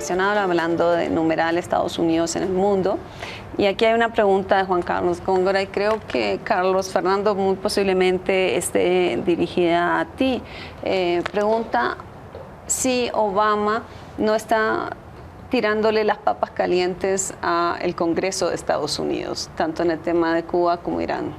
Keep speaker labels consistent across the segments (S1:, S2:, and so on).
S1: internacional, hablando de numeral Estados Unidos en el mundo. Y aquí hay una pregunta de Juan Carlos Góngora y creo que Carlos Fernando muy posiblemente esté dirigida a ti. Pregunta si Obama no está tirándole las papas calientes al Congreso de Estados Unidos, tanto en el tema de Cuba como Irán.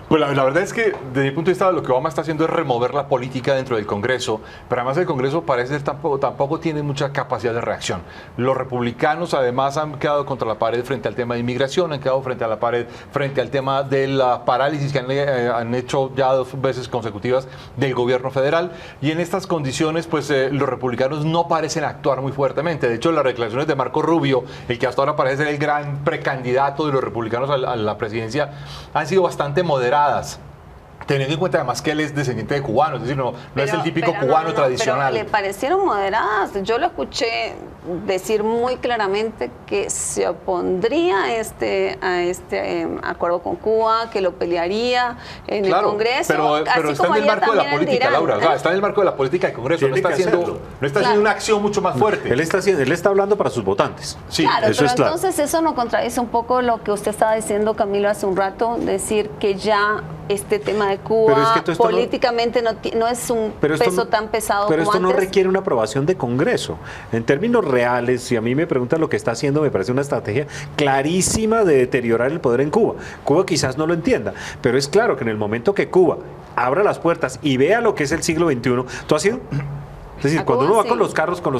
S2: Pues la verdad es que desde mi punto de vista lo que Obama está haciendo es remover la política dentro del Congreso, pero además el Congreso parece ser tampoco tiene mucha capacidad de reacción. Los republicanos además han quedado contra la pared frente al tema de inmigración, han quedado frente a la pared frente al tema de la parálisis que han hecho ya 2 veces consecutivas del gobierno federal, y en estas condiciones pues los republicanos no parecen actuar muy fuertemente. De hecho, las declaraciones de Marco Rubio, el que hasta ahora parece ser el gran precandidato de los republicanos a la presidencia, han sido bastante moderadas, teniendo en cuenta además que él es descendiente de cubanos, es decir, no es el típico cubano tradicional.
S1: Pero le parecieron moderadas. Yo lo escuché decir muy claramente que se opondría a este acuerdo con Cuba, que lo pelearía en el Congreso.
S2: Pero está en el marco de la política, Laura. O sea, está en el marco de la política del Congreso. No está haciendo una acción mucho más fuerte.
S3: Él está hablando para sus votantes.
S1: Sí, claro, eso pero entonces eso no contradice un poco lo que usted estaba diciendo, Camilo, hace un rato, decir que ya este tema de Cuba políticamente no es un peso tan pesado como antes.
S3: Pero esto no requiere una aprobación de Congreso. En términos reales, si a mí me preguntan lo que está haciendo, me parece una estrategia clarísima de deteriorar el poder en Cuba. Cuba quizás no lo entienda, pero es claro que en el momento que Cuba abra las puertas y vea lo que es el siglo XXI, ¿tú has ido? Es decir, cuando uno va con los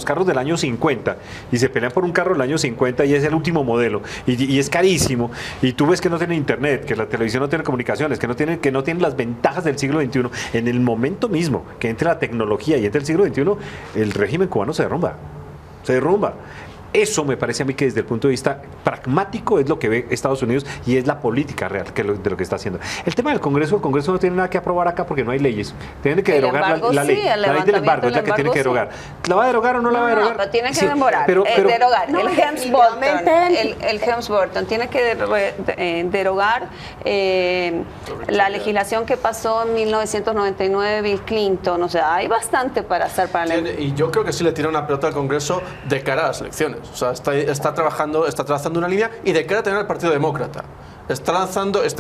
S3: carros del año 50 y se pelean por un carro del año 50 y es el último modelo y es carísimo, y tú ves que no tiene internet, que la televisión no tiene comunicaciones, que no tiene las ventajas del siglo XXI, en el momento mismo que entre la tecnología y entre el siglo XXI, el régimen cubano se derrumba. Eso me parece a mí que desde el punto de vista pragmático es lo que ve Estados Unidos y es la política real de lo que está haciendo. El tema del Congreso, el Congreso no tiene nada que aprobar acá porque no hay leyes. Tienen que derogar la ley. La ley del embargo es la que tiene que derogar. ¿La va a derogar o no la va a derogar?
S1: No, pero tiene que derogar. El Helms-Burton tiene que derogar la legislación que pasó en 1999 Bill Clinton. O sea, hay bastante para hacer para la...
S4: Y yo creo que sí le tira una pelota al Congreso de cara a las elecciones. O sea, está trazando una línea y de cara a tener al Partido Demócrata. Está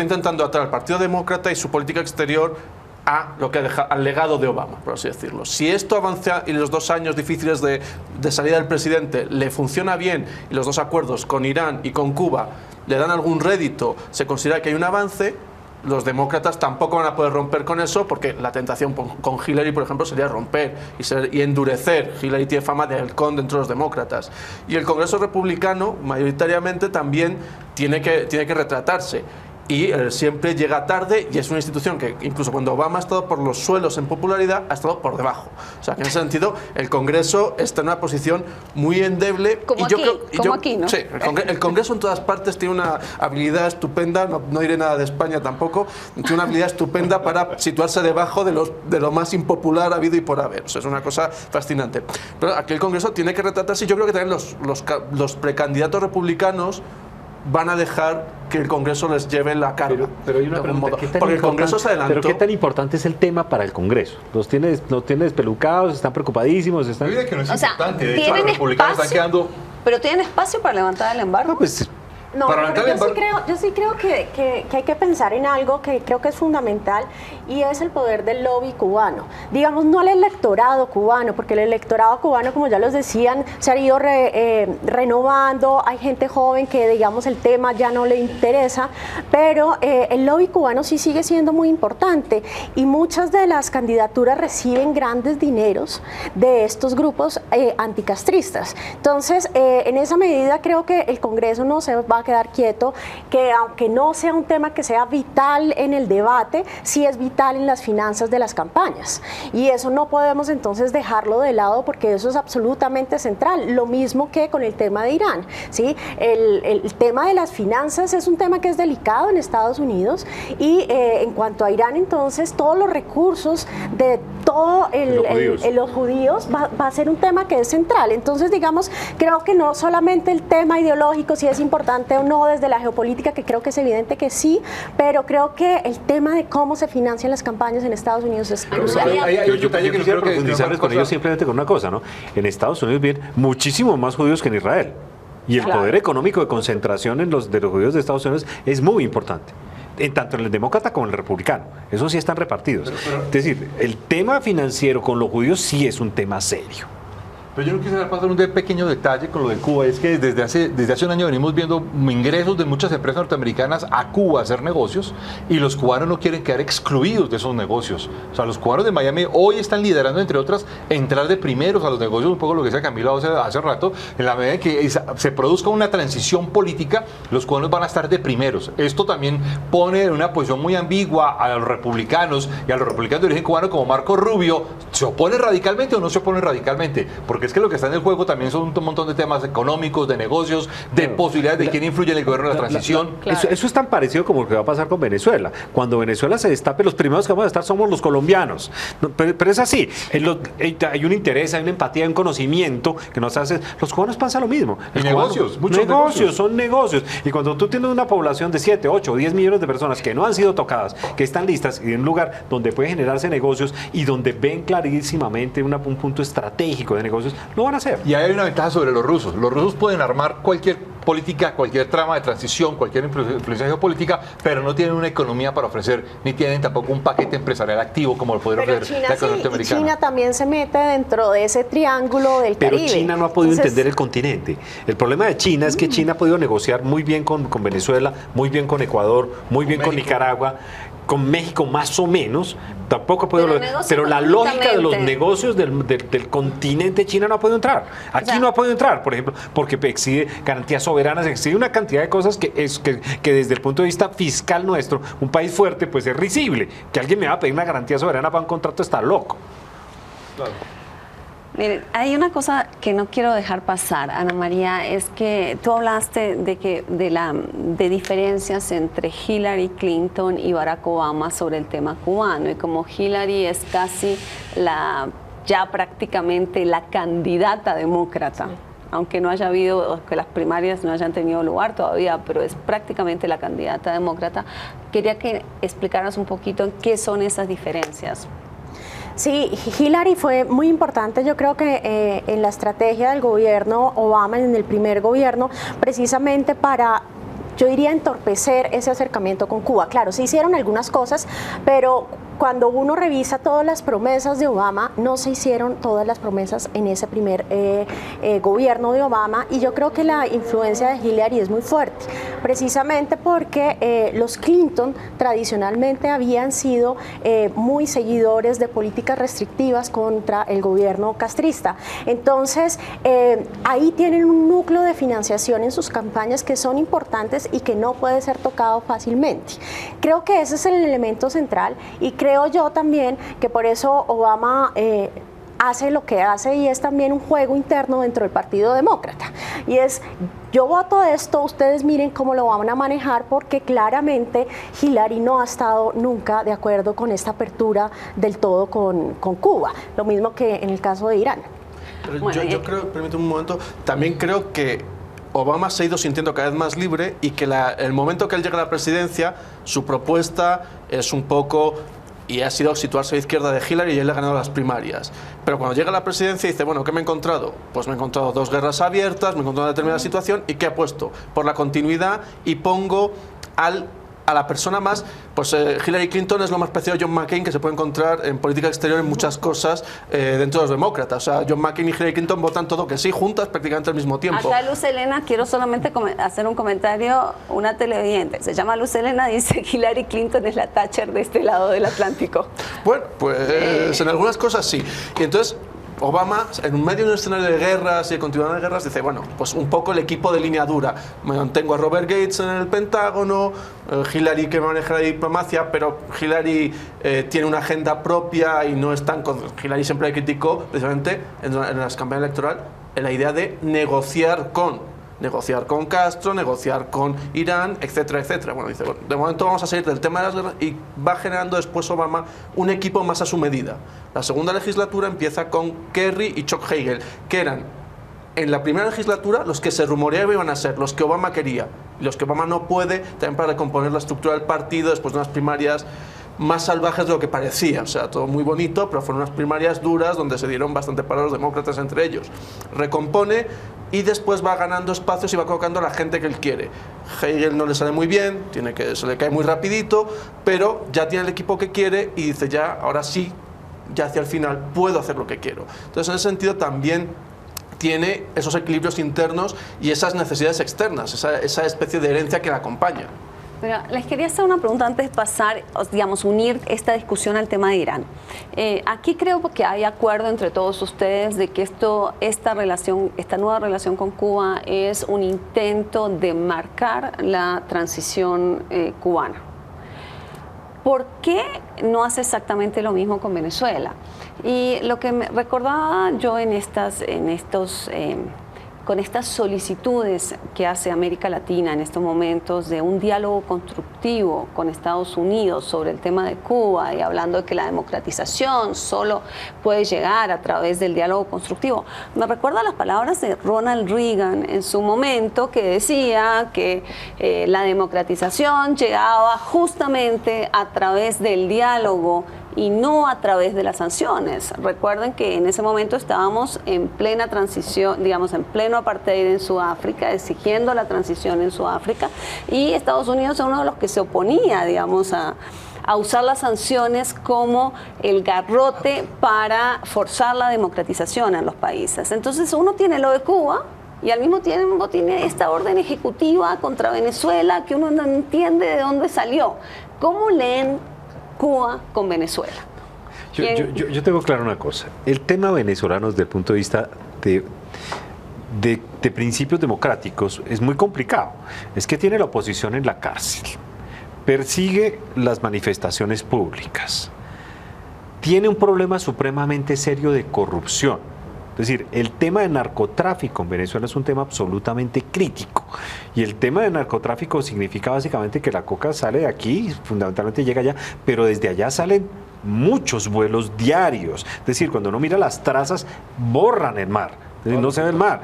S4: intentando atraer al Partido Demócrata y su política exterior a lo que al legado de Obama, por así decirlo. Si esto avanza y los 2 años difíciles de salida del presidente le funciona bien y los 2 acuerdos con Irán y con Cuba le dan algún rédito, se considera que hay un avance, los demócratas tampoco van a poder romper con eso, porque la tentación con Hillary, por ejemplo, sería romper y endurecer. Hillary tiene fama de halcón dentro de los demócratas. Y el Congreso republicano, mayoritariamente, también tiene que retratarse. Y siempre llega tarde, y es una institución que incluso cuando Obama ha estado por los suelos en popularidad, ha estado por debajo. O sea, que en ese sentido el Congreso está en una posición muy endeble.
S1: Como aquí, ¿no?
S4: Sí, el Congreso en todas partes tiene una habilidad estupenda, no diré nada de España tampoco, tiene una habilidad estupenda para situarse debajo de lo más impopular habido y por haber. O sea, es una cosa fascinante. Pero aquí el Congreso tiene que retratarse, y yo creo que también los precandidatos republicanos van a dejar que el Congreso les lleve la carga.
S3: Pero hay una pregunta,
S4: porque el Congreso se adelantó.
S3: ¿Pero qué tan importante es el tema para el Congreso? ¿Los tiene despelucados? ¿Están preocupadísimos?
S2: Yo diría que no es importante. De hecho, los republicanos están quedando...
S1: Pero tienen espacio para levantar el embargo.
S3: No, pues...
S5: No, pero yo sí creo que hay que pensar en algo que creo que es fundamental, y es el poder del lobby cubano. Digamos, no al electorado cubano, porque el electorado cubano, como ya los decían, se ha ido renovando, hay gente joven que, digamos, el tema ya no le interesa, pero el lobby cubano sí sigue siendo muy importante, y muchas de las candidaturas reciben grandes dineros de estos grupos anticastristas. Entonces, en esa medida creo que el Congreso no se va a quedar quieto, que aunque no sea un tema que sea vital en el debate, sí es vital en las finanzas de las campañas, y eso no podemos entonces dejarlo de lado, porque eso es absolutamente central. Lo mismo que con el tema de Irán, ¿sí? El tema de las finanzas es un tema que es delicado en Estados Unidos, y en cuanto a Irán, entonces todos los recursos de todos los judíos va a ser un tema que es central. Entonces, digamos, creo que no solamente el tema ideológico sí es importante, evidente o no desde la geopolítica, que creo que es evidente que sí, pero creo que el tema de cómo se financian las campañas en Estados Unidos es crucial.
S3: Yo quisiera profundizarles con ellos simplemente con una cosa, ¿no? En Estados Unidos viven muchísimos más judíos que en Israel. Y el poder económico de concentración de los judíos de Estados Unidos es muy importante. Tanto en el demócrata como en el republicano. Eso sí están repartidos. Es decir, el tema financiero con los judíos sí es un tema serio.
S2: Pero yo no quisiera pasar un pequeño detalle con lo de Cuba. Es que desde hace un año venimos viendo ingresos de muchas empresas norteamericanas a Cuba a hacer negocios, y los cubanos no quieren quedar excluidos de esos negocios. O sea, los cubanos de Miami hoy están liderando, entre otras, entrar de primeros a los negocios, un poco lo que decía Camilo hace rato. En la medida en que se produzca una transición política, los cubanos van a estar de primeros. Esto también pone en una posición muy ambigua a los republicanos, y a los republicanos de origen cubano como Marco Rubio. ¿Se opone radicalmente o no se opone radicalmente? Porque es que lo que está en el juego también son un montón de temas económicos, de negocios, de posibilidades de quién influye en el gobierno de la transición.
S3: Eso es tan parecido como lo que va a pasar con Venezuela. Cuando Venezuela se destape, los primeros que vamos a estar somos los colombianos. Pero es así. Hay un interés, hay una empatía, hay un conocimiento que nos hace. Los cubanos pasa lo mismo.
S2: Negocios, muchos
S3: negocios. Son negocios. Y cuando tú tienes una población de 7, 8, 10 millones de personas que no han sido tocadas, que están listas, y en un lugar donde puede generarse negocios y donde ven clarísimamente un punto estratégico de negocios, lo van a hacer.
S2: Y hay una ventaja sobre los rusos. Los rusos pueden armar cualquier política, cualquier trama de transición, cualquier influencia geopolítica, pero no tienen una economía para ofrecer, ni tienen tampoco un paquete empresarial activo como lo podría ofrecer la economía norteamericana.
S5: China también se mete dentro de ese triángulo del Caribe.
S3: Pero China no ha podido entender el continente. El problema de China es que China ha podido negociar muy bien con Venezuela, muy bien con Ecuador, muy bien con Nicaragua, con México más o menos, tampoco puede, pero la lógica de los negocios del continente China no ha podido entrar. Aquí no ha podido entrar, por ejemplo, porque exige garantías soberanas, exige una cantidad de cosas que desde el punto de vista fiscal nuestro, un país fuerte, pues es risible. Que alguien me va a pedir una garantía soberana para un contrato está loco.
S2: Claro.
S1: Miren, hay una cosa que no quiero dejar pasar, Ana María, es que tú hablaste de diferencias entre Hillary Clinton y Barack Obama sobre el tema cubano, y como Hillary es casi ya prácticamente la candidata demócrata, aunque no haya habido, que las primarias no hayan tenido lugar todavía, pero es prácticamente la candidata demócrata. Quería que explicaras un poquito en qué son esas diferencias.
S5: Sí, Hillary fue muy importante, yo creo que en la estrategia del gobierno Obama, en el primer gobierno, precisamente para, yo diría, entorpecer ese acercamiento con Cuba. Claro, se hicieron algunas cosas, pero cuando uno revisa todas las promesas de Obama, no se hicieron todas las promesas en ese primer gobierno de Obama, y yo creo que la influencia de Hillary es muy fuerte, precisamente porque los Clinton tradicionalmente habían sido muy seguidores de políticas restrictivas contra el gobierno castrista. Entonces, ahí tienen un núcleo de financiación en sus campañas que son importantes y que no puede ser tocado fácilmente. Creo que ese es el elemento central, y creo yo también que por eso Obama hace lo que hace, y es también un juego interno dentro del Partido Demócrata. Y es, yo voto esto, ustedes miren cómo lo van a manejar, porque claramente Hillary no ha estado nunca de acuerdo con esta apertura del todo con Cuba. Lo mismo que en el caso de Irán.
S4: Pero bueno, yo creo, permíteme un momento, también creo que Obama se ha ido sintiendo cada vez más libre, y que el momento que él llega a la presidencia, su propuesta es un poco, y ha sido situarse a la izquierda de Hillary, y él ha ganado las primarias. Pero cuando llega a la presidencia dice, bueno, ¿qué me he encontrado? Pues me he encontrado 2 guerras abiertas, me he encontrado una determinada situación, ¿y qué he puesto? Por la continuidad, y pongo a la persona más, pues Hillary Clinton es lo más parecido a John McCain que se puede encontrar en política exterior en muchas cosas dentro de los demócratas. O sea, John McCain y Hillary Clinton votan todo que sí, juntas prácticamente al mismo tiempo.
S1: Acá Luz Helena, quiero solamente hacer un comentario, una televidente, se llama Luz Helena, dice Hillary Clinton es la Thatcher de este lado del Atlántico.
S4: Bueno, pues en algunas cosas sí. Y entonces Obama, en medio de un escenario de guerras y de continuidad de guerras, dice, bueno, pues un poco el equipo de línea dura. Tengo a Robert Gates en el Pentágono, Hillary que maneja la diplomacia, pero Hillary tiene una agenda propia y no es tan... Hillary siempre criticó, precisamente en la campaña electoral, la idea de negociar con Castro, negociar con Irán, etcétera, etcétera. Bueno, dice, bueno, de momento vamos a salir del tema de las guerras, y va generando después Obama un equipo más a su medida. La segunda legislatura empieza con Kerry y Chuck Hagel, que eran en la primera legislatura los que se rumoreaba iban a ser los que Obama quería, los que Obama no puede, también para recomponer la estructura del partido después de unas primarias más salvajes de lo que parecía, o sea, todo muy bonito, pero fueron unas primarias duras donde se dieron bastante para los demócratas entre ellos. Recompone y después va ganando espacios y va colocando a la gente que él quiere. Hagel no le sale muy bien, se le cae muy rapidito, pero ya tiene el equipo que quiere y dice ya, ahora sí, ya hacia el final puedo hacer lo que quiero. Entonces, en ese sentido también tiene esos equilibrios internos y esas necesidades externas, esa especie de herencia que la acompaña.
S1: Pero les quería hacer una pregunta antes de pasar, digamos, unir esta discusión al tema de Irán. Aquí creo que hay acuerdo entre todos ustedes de que esta nueva relación con Cuba es un intento de marcar la transición cubana. ¿Por qué no hace exactamente lo mismo con Venezuela? Y lo que me recordaba yo con estas solicitudes que hace América Latina en estos momentos de un diálogo constructivo con Estados Unidos sobre el tema de Cuba y hablando de que la democratización solo puede llegar a través del diálogo constructivo, me recuerda las palabras de Ronald Reagan en su momento, que decía que la democratización llegaba justamente a través del diálogo y no a través de las sanciones. Recuerden que en ese momento estábamos en plena transición, digamos, en pleno apartheid en Sudáfrica, exigiendo la transición en Sudáfrica, y Estados Unidos es uno de los que se oponía, digamos, a usar las sanciones como el garrote para forzar la democratización en los países. Entonces uno tiene lo de Cuba y al mismo tiempo tiene esta orden ejecutiva contra Venezuela que uno no entiende de dónde salió. ¿Cómo leen Cuba con Venezuela?
S3: Yo tengo claro una cosa. El tema venezolano desde el punto de vista de principios democráticos es muy complicado. Es que tiene la oposición en la cárcel, persigue las manifestaciones públicas, tiene un problema supremamente serio de corrupción. Es decir, el tema de narcotráfico en Venezuela es un tema absolutamente crítico. Y el tema de narcotráfico significa básicamente que la coca sale de aquí, fundamentalmente llega allá, pero desde allá salen muchos vuelos diarios. Es decir, cuando uno mira las trazas, borran el mar. No se ve el mar.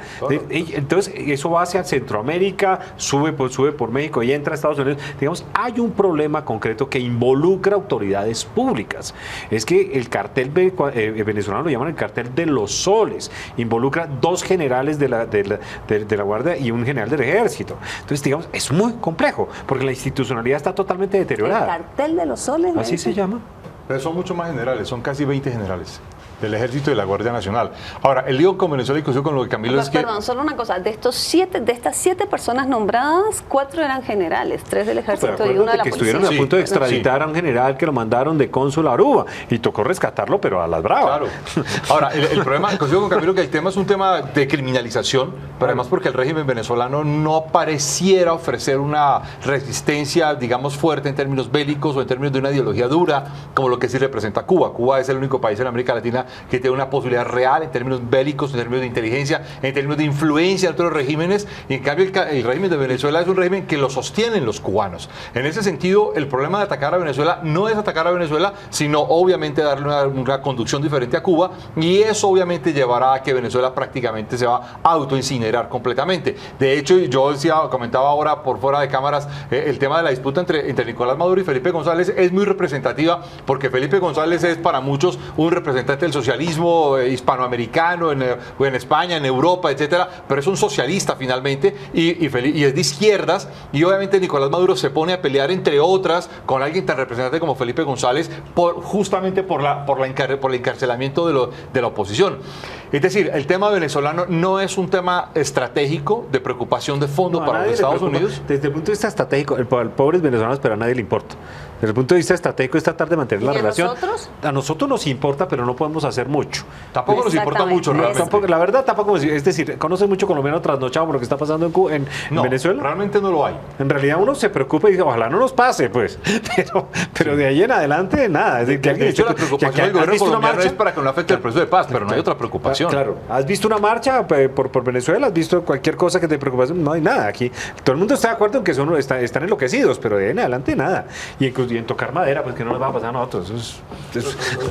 S3: Entonces, eso va hacia Centroamérica, sube por México y entra a Estados Unidos. Digamos, hay un problema concreto que involucra autoridades públicas. Es que el cartel venezolano lo llaman el cartel de los soles. Involucra 2 generales de la Guardia y un general del Ejército. Entonces, digamos, es muy complejo, porque la institucionalidad está totalmente deteriorada.
S1: ¿El cartel de los soles?
S3: Así se llama.
S2: Pero son mucho más generales, son casi 20 generales del Ejército y de la Guardia Nacional. Ahora, el lío con Venezuela y con lo de Camilo es que...
S1: Perdón, solo una cosa. De estas 7 personas nombradas, 4 eran generales, 3 del Ejército y 1 de la
S3: que
S1: policía.
S3: estuvieron a punto de extraditar a un general que lo mandaron de cónsul a Aruba y tocó rescatarlo, pero a las bravas.
S2: Claro. Ahora, el problema, coincido con Camilo, que el tema es un tema de criminalización, pero además porque el régimen venezolano no pareciera ofrecer una resistencia, digamos, fuerte en términos bélicos o en términos de una ideología dura, como lo que sí representa Cuba. Cuba es el único país en América Latina que tiene una posibilidad real en términos bélicos, en términos de inteligencia, en términos de influencia de otros regímenes, y en cambio el régimen de Venezuela es un régimen que lo sostienen los cubanos. En ese sentido, el problema de atacar a Venezuela no es atacar a Venezuela, sino obviamente darle una conducción diferente a Cuba, y eso obviamente llevará a que Venezuela prácticamente se va a autoincinerar completamente. De hecho, yo comentaba ahora por fuera de cámaras, el tema de la disputa entre Nicolás Maduro y Felipe González es muy representativa, porque Felipe González es para muchos un representante del socialismo hispanoamericano en España, en Europa, etcétera, pero es un socialista finalmente y es de izquierdas, y obviamente Nicolás Maduro se pone a pelear, entre otras, con alguien tan representante como Felipe González justamente por el encarcelamiento de la oposición. Es decir, el tema venezolano no es un tema estratégico de preocupación de fondo para los Estados Unidos.
S3: Desde el punto de vista estratégico, el pobre es venezolano, pero a nadie le importa. Desde el punto de vista estratégico es tratar de mantener la relación.
S1: ¿Nosotros?
S3: A nosotros nos importa, pero no podemos hacer mucho.
S2: Tampoco nos importa mucho, realmente.
S3: La verdad, tampoco. Es decir, conoce mucho colombiano trasnochado por lo que está pasando en Venezuela.
S2: Realmente no lo hay.
S3: En realidad uno se preocupa y dice, ojalá no nos pase, pues. Pero de ahí en adelante, nada.
S2: De hecho, la preocupación del gobierno colombiano es para que no afecte el proceso de paz, pero no hay otra preocupación.
S3: Claro. ¿Has visto una marcha por Venezuela? ¿Has visto cualquier cosa que te preocupe? No hay nada aquí. Todo el mundo está de acuerdo en que están enloquecidos, pero de ahí en adelante nada. Y y en tocar madera, pues que no nos va a pasar a nosotros.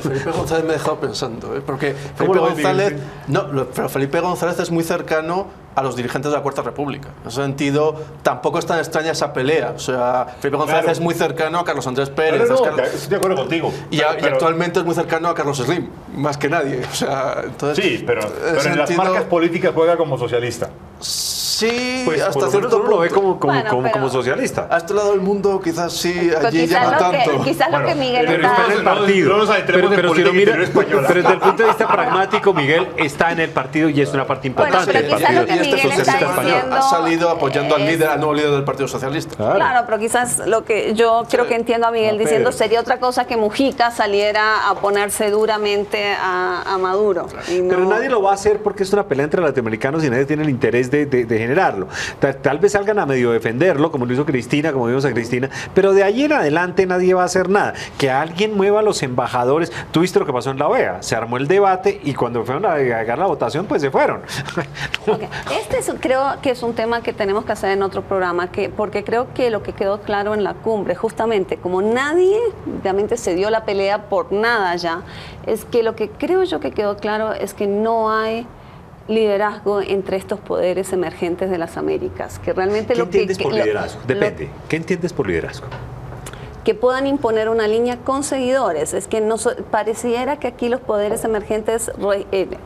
S4: Felipe González me ha dejado pensando, porque
S3: ¿Cómo
S4: Felipe
S3: lo ves,
S4: González,
S3: Miguel?
S4: no, pero Felipe González es muy cercano a los dirigentes de la Cuarta República. En ese sentido, tampoco es tan extraña esa pelea. O sea, Felipe González es muy cercano a Carlos Andrés Pérez.
S2: Estoy de acuerdo contigo.
S4: Y actualmente es muy cercano a Carlos Slim, más que nadie. O sea, entonces,
S2: Sí, pero en las marcas políticas juega como socialista.
S4: Sí,
S3: Pues
S4: hasta
S3: por lo menos
S4: cierto
S3: uno lo ve
S4: punto.
S1: Bueno,
S3: socialista.
S4: A este lado del mundo quizás sí,
S1: Pero
S4: allí ya no tanto.
S1: quizás lo que Miguel
S3: Pero
S1: está...
S3: está en el partido.
S2: No nos adentremos en
S3: pero si
S2: política
S3: lo mira,
S2: interior española.
S3: pero desde el punto de vista pragmático, Miguel está en el partido y es una parte importante
S1: pero
S3: del
S1: quizás
S3: partido.
S1: lo que
S4: Y este
S1: Miguel está
S4: socialista español
S1: diciendo
S4: ha salido apoyando al
S1: es-
S4: líder, al nuevo líder del Partido Socialista.
S1: Claro, pero quizás lo que yo creo que entiendo a Miguel diciendo sería otra cosa que Mujica saliera a ponerse duramente a Maduro. Y no-
S3: Pero nadie lo va a hacer porque es una pelea entre latinoamericanos y nadie tiene el interés de generarlo. Tal vez salgan a medio defenderlo, como lo hizo Cristina, como vimos a Cristina, pero de ahí en adelante nadie va a hacer nada. Que alguien mueva a los embajadores. Tú viste lo que pasó en la OEA. Se armó el debate y cuando fueron a llegar la votación, pues se fueron.
S1: Ok. Creo que es un tema que tenemos que hacer en otro programa, porque creo que lo que quedó claro en la cumbre, justamente como nadie realmente se dio la pelea por nada ya, es que lo que creo yo que quedó claro es que no hay liderazgo entre estos poderes emergentes de las Américas, que realmente
S3: ¿Qué
S1: lo que...
S3: entiendes por liderazgo? Depende. ¿Qué entiendes por liderazgo?
S1: Que puedan imponer una línea con seguidores. Es que pareciera que aquí los poderes emergentes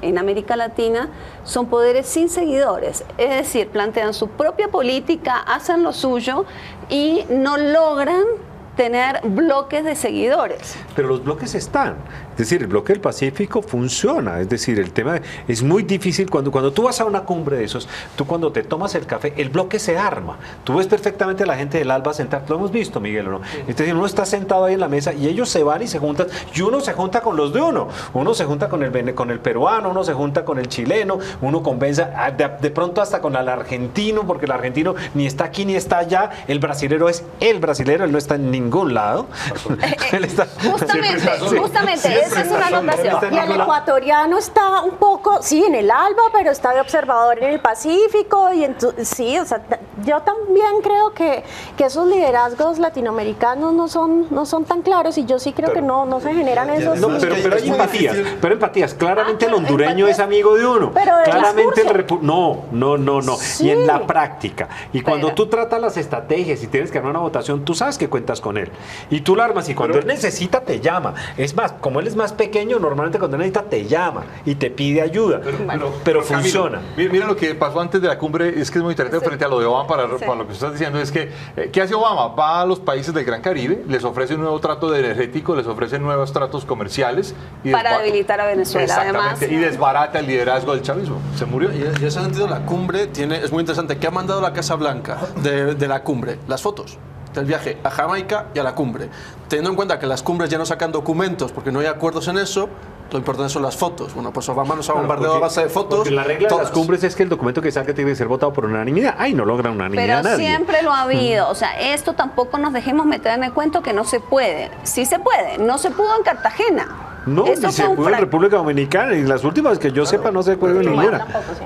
S1: en América Latina son poderes sin seguidores. Es decir, plantean su propia política, hacen lo suyo y no logran tener bloques de seguidores.
S3: Pero los bloques están. Es decir, el bloque del Pacífico funciona. Es decir, el tema es muy difícil cuando tú vas a una cumbre de esos, tú cuando te tomas el café, el bloque se arma. Tú ves perfectamente a la gente del ALBA sentar. Lo hemos visto, Miguel, ¿o no? Es decir, uno está sentado ahí en la mesa y ellos se van y se juntan. Y uno se junta con los de uno. Uno se junta con el peruano, uno se junta con el chileno, uno convence de pronto hasta con el argentino, porque el argentino ni está aquí ni está allá. El brasilero es el brasilero, él no está en ningún lado. Él está,
S1: Justamente, esa es una anotación.
S5: Y el ecuatoriano está un poco, sí, en el ALBA, pero está de observador en el Pacífico. Y sí, o sea, yo también creo que esos liderazgos latinoamericanos no son tan claros y yo sí creo que no se generan esos.
S3: No, pero hay empatías. Pero empatías. Claramente el hondureño
S5: empatías.
S3: es amigo de uno.
S5: Pero del
S3: Claramente
S5: discurso.
S3: No.
S5: Sí.
S3: Y en la práctica. Y cuando
S1: Pero-
S3: tú tratas las estrategias y tienes que armar una votación, tú sabes que cuentas con él. Y tú la armas y cuando él necesita te llama. Es más, como él es más pequeño, normalmente cuando él necesita te llama y te pide ayuda. Pero
S2: Camilo,
S3: funciona.
S2: Mira lo que pasó antes de la cumbre, es que es muy interesante frente a lo de Obama, para lo que estás diciendo, es que, ¿qué hace Obama? Va a los países del Gran Caribe, les ofrece un nuevo trato energético, les ofrece nuevos tratos comerciales. Y
S1: Para debilitar a Venezuela,
S2: Exactamente,
S1: además.
S2: y desbarata el liderazgo del chavismo. Se murió.
S4: Y en ese sentido la cumbre es muy interesante. ¿Qué ha mandado la Casa Blanca de la cumbre? Las fotos del viaje a Jamaica y a la cumbre. Teniendo en cuenta que las cumbres ya no sacan documentos porque no hay acuerdos en eso, lo importante son las fotos. Bueno, pues Obama nos ha bombardeado a base de fotos.
S3: Porque la regla
S4: todas.
S3: de las cumbres es que el documento que salga tiene que ser votado por unanimidad. Ay, no logra unanimidad
S1: Pero
S3: nadie.
S1: siempre lo ha habido. O sea, esto tampoco nos dejemos meter en el cuento que no se puede. Sí se puede. No se pudo en Cartagena.
S3: No,
S1: Eso
S3: ni se
S1: fue un
S3: pudo en
S1: frac-
S3: República Dominicana. Y las últimas que yo sepa no se puede en ninguna.
S5: Tampoco, sí.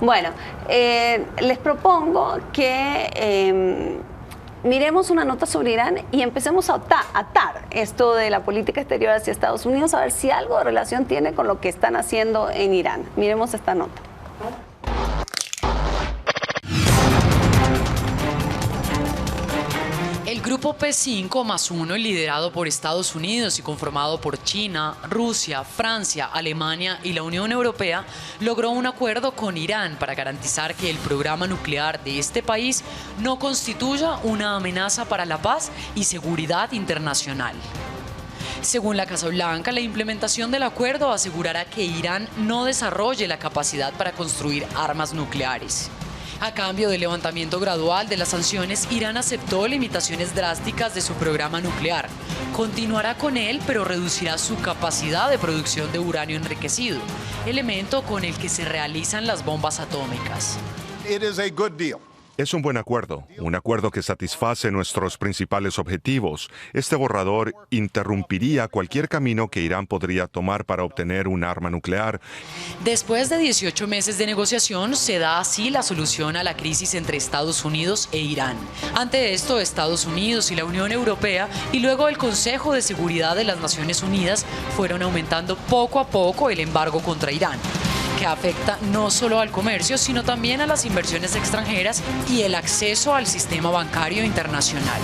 S1: Bueno, les propongo que miremos una nota sobre Irán y empecemos a atar esto de la política exterior hacia Estados Unidos, a ver si algo de relación tiene con lo que están haciendo en Irán. Miremos esta nota.
S6: El grupo P5+1, liderado por Estados Unidos y conformado por China, Rusia, Francia, Alemania y la Unión Europea, logró un acuerdo con Irán para garantizar que el programa nuclear de este país no constituya una amenaza para la paz y seguridad internacional. Según la Casa Blanca, la implementación del acuerdo asegurará que Irán no desarrolle la capacidad para construir armas nucleares. A cambio del levantamiento gradual de las sanciones, Irán aceptó limitaciones drásticas de su programa nuclear. Continuará con él, pero reducirá su capacidad de producción de uranio enriquecido, elemento con el que se realizan las bombas atómicas.
S7: It is a good deal. Es un buen acuerdo, un acuerdo que satisface nuestros principales objetivos. Este borrador interrumpiría cualquier camino que Irán podría tomar para obtener un arma nuclear.
S6: Después de 18 meses de negociación, se da así la solución a la crisis entre Estados Unidos e Irán. Ante esto, Estados Unidos y la Unión Europea y luego el Consejo de Seguridad de las Naciones Unidas fueron aumentando poco a poco el embargo contra Irán, que afecta no solo al comercio, sino también a las inversiones extranjeras y el acceso al sistema bancario internacional.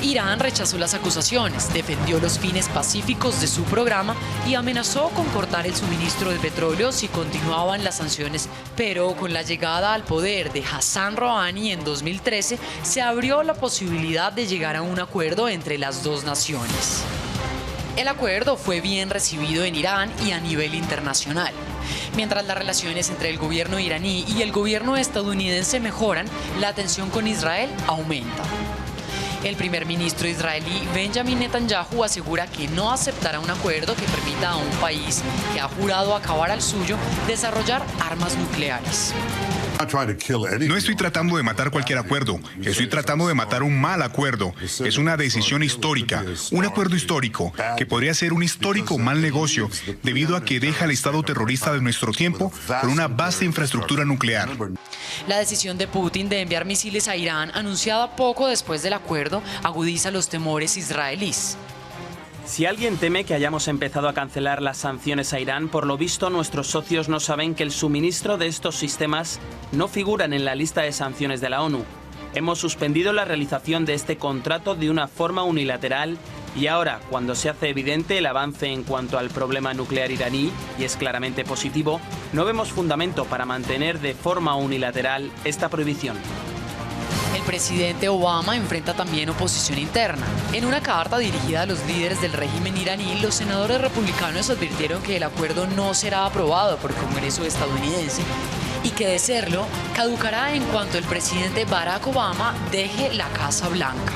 S6: Irán rechazó las acusaciones, defendió los fines pacíficos de su programa y amenazó con cortar el suministro de petróleo si continuaban las sanciones. Pero con la llegada al poder de Hassan Rouhani en 2013, se abrió la posibilidad de llegar a un acuerdo entre las dos naciones. El acuerdo fue bien recibido en Irán y a nivel internacional. Mientras las relaciones entre el gobierno iraní y el gobierno estadounidense mejoran, la tensión con Israel aumenta. El primer ministro israelí Benjamin Netanyahu asegura que no aceptará un acuerdo que permita a un país que ha jurado acabar al suyo desarrollar armas nucleares.
S8: No estoy tratando de matar cualquier acuerdo, estoy tratando de matar un mal acuerdo. Es una decisión histórica, un acuerdo histórico, que podría ser un histórico mal negocio, debido a que deja al Estado terrorista de nuestro tiempo con una vasta infraestructura nuclear.
S6: La decisión de Putin de enviar misiles a Irán, anunciada poco después del acuerdo, agudiza los temores israelíes.
S9: Si alguien teme que hayamos empezado a cancelar las sanciones a Irán, por lo visto nuestros socios no saben que el suministro de estos sistemas no figuran en la lista de sanciones de la ONU. Hemos suspendido la realización de este contrato de una forma unilateral y ahora, cuando se hace evidente el avance en cuanto al problema nuclear iraní, y es claramente positivo, no vemos fundamento para mantener de forma unilateral esta prohibición.
S6: El presidente Obama enfrenta también oposición interna. En una carta dirigida a los líderes del régimen iraní, los senadores republicanos advirtieron que el acuerdo no será aprobado por el Congreso estadounidense y que, de serlo, caducará en cuanto el presidente Barack Obama deje la Casa Blanca.